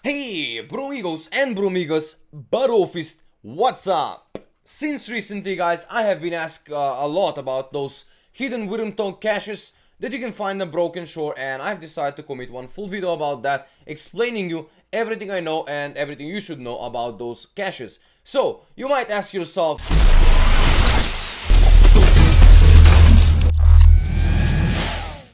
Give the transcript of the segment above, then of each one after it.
Hey, bromigos and bromigas, Barofist, what's up? Since recently, guys, I have been asked a lot about those hidden Wyrmtongue caches that you can find on Broken Shore, and I've decided to commit one full video about that, explaining you everything I know and everything you should know about those caches. So, you might ask yourself,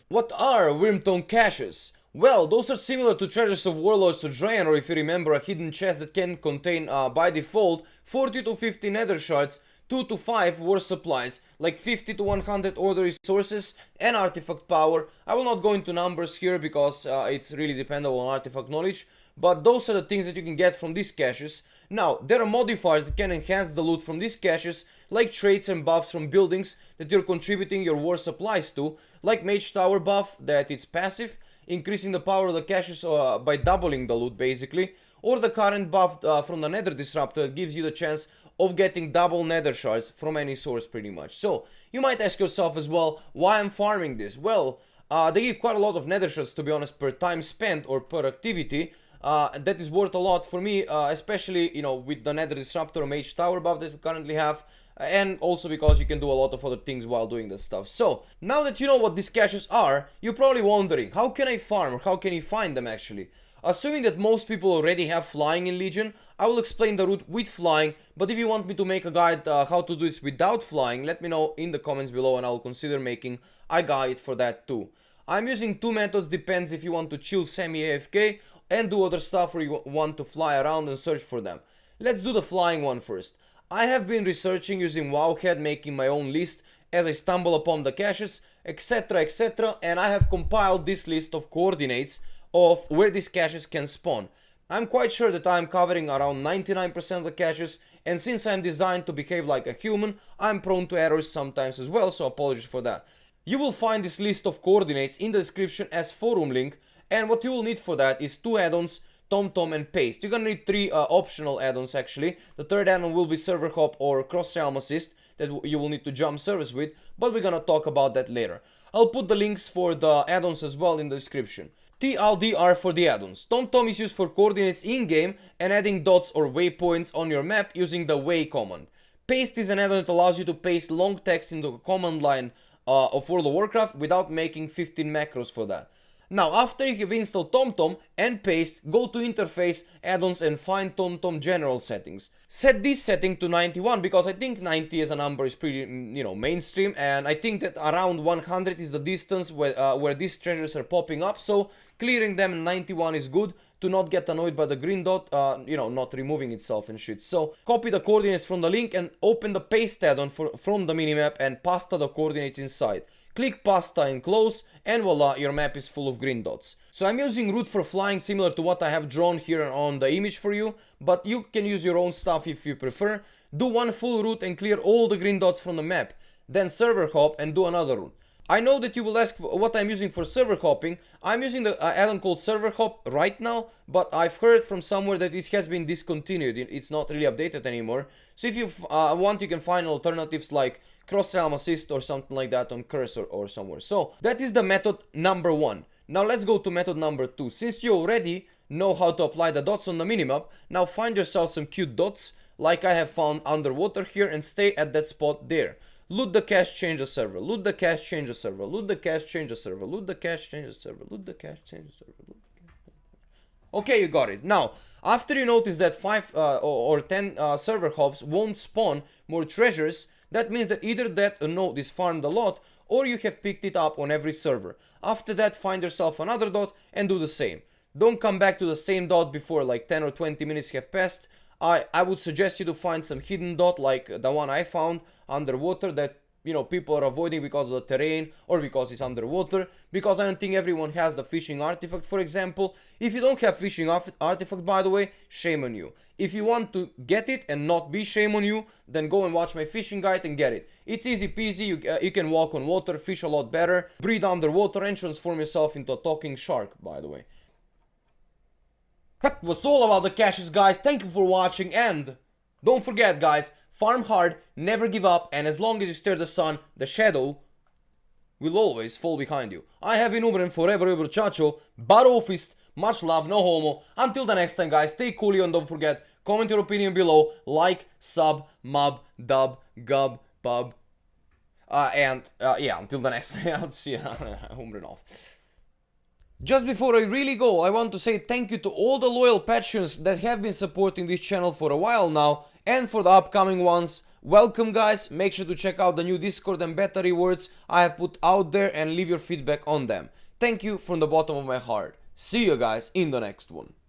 what are Wyrmtongue caches? Well, those are similar to Treasures of Warlords of Draenor, or if you remember, a hidden chest that can contain, by default, 40 to 50 Nethershards, 2 to 5 war supplies, like 50 to 100 Order Resources, and artifact power. I will not go into numbers here because it's really dependent on artifact knowledge, but those are the things that you can get from these caches. Now, there are modifiers that can enhance the loot from these caches, like traits and buffs from buildings that you're contributing your war supplies to, like Mage Tower buff, that it's passive, increasing the power of the caches by doubling the loot basically, or the current buff from the Nether Disruptor that gives you the chance of getting double Nether shards from any source pretty much. So, you might ask yourself as well, why I'm farming this? Well, they give quite a lot of Nether shards, to be honest, per time spent or per activity. That is worth a lot for me, especially, you know, with the Nether Disruptor Mage Tower buff that we currently have, and also because you can do a lot of other things while doing this stuff. So, now that you know what these caches are, you're probably wondering, how can I farm, or how can you find them actually? Assuming that most people already have flying in Legion, I will explain the route with flying, but if you want me to make a guide how to do this without flying, let me know in the comments below and I'll consider making a guide for that too. I'm using two methods, depends if you want to chill semi-AFK and do other stuff, or you want to fly around and search for them. Let's do the flying one first. I have been researching using Wowhead, making my own list as I stumble upon the caches, etc, etc, and I have compiled this list of coordinates of where these caches can spawn. I'm quite sure that I'm covering around 99% of the caches, and since I'm designed to behave like a human, I'm prone to errors sometimes as well, so apologies for that. You will find this list of coordinates in the description as forum link, and what you will need for that is two add-ons, TomTom and Paste. You're gonna need three optional add-ons actually. The third add-on will be Server Hop or Cross Realm Assist that you will need to jump servers with, but we're gonna talk about that later. I'll put the links for the add-ons as well in the description. TLDR for the add-ons. TomTom is used for coordinates in-game and adding dots or waypoints on your map using the way command. Paste is an add-on that allows you to paste long text into a command line of World of Warcraft without making 15 macros for that. Now, after you have installed TomTom and Paste, go to Interface, Add-ons and find TomTom General Settings. Set this setting to 91 because I think 90 as a number is pretty, you know, mainstream, and I think that around 100 is the distance where these treasures are popping up, so clearing them in 91 is good to not get annoyed by the green dot, you know, not removing itself and shit. So, copy the coordinates from the link and open the Paste add-on from the minimap and pasta the coordinates inside. Click pasta and close, and voila, your map is full of green dots. So I'm using route for flying similar to what I have drawn here on the image for you, but you can use your own stuff if you prefer. Do one full route and clear all the green dots from the map. Then server hop and do another route. I know that you will ask what I'm using for server hopping. I'm using the add-on called server hop right now, but I've heard from somewhere that it has been discontinued. It's not really updated anymore. So if you want, you can find alternatives like Cross Realm Assist or something like that on Cursor or somewhere. So that is the method number one. Now let's go to method number two. Since you already know how to apply the dots on the minimap, now find yourself some cute dots like I have found underwater here and stay at that spot there. Loot the cache, change the server. Loot the cache, change the server. Loot the cache, change the server. Loot the cache, change the server. Loot the cache, change the server. Loot the cache. Okay, you got it. Now, after you notice that 5 or 10 server hops won't spawn more treasures, that means that either that node is farmed a lot or you have picked it up on every server. After that, find yourself another dot and do the same. Don't come back to the same dot before like 10 or 20 minutes have passed. I would suggest you to find some hidden dot like the one I found underwater that, you know, people are avoiding because of the terrain or because it's underwater, because I don't think everyone has the fishing artifact, for example. If you don't have fishing artifact, by the way, shame on you. If you want to get it and not be shame on you, then go and watch my fishing guide and get it. It's easy peasy, you can walk on water, fish a lot better, breathe underwater and transform yourself into a talking shark, by the way. That was all about the caches, guys. Thank you for watching, and don't forget, guys, farm hard, never give up, and as long as you stare the sun, the shadow will always fall behind you. I have been Uber and forever Uber Chacho, Barofist, Much love, no homo. Until the next time, guys, stay coolio and don't forget, comment your opinion below, like, sub, mub, dub, gub, pub. Yeah, until the next time, I'll see you. off. Just before I really go, I want to say thank you to all the loyal patrons that have been supporting this channel for a while now, and for the upcoming ones. Welcome, guys. Make sure to check out the new Discord and beta rewards I have put out there and leave your feedback on them. Thank you from the bottom of my heart. See you guys in the next one.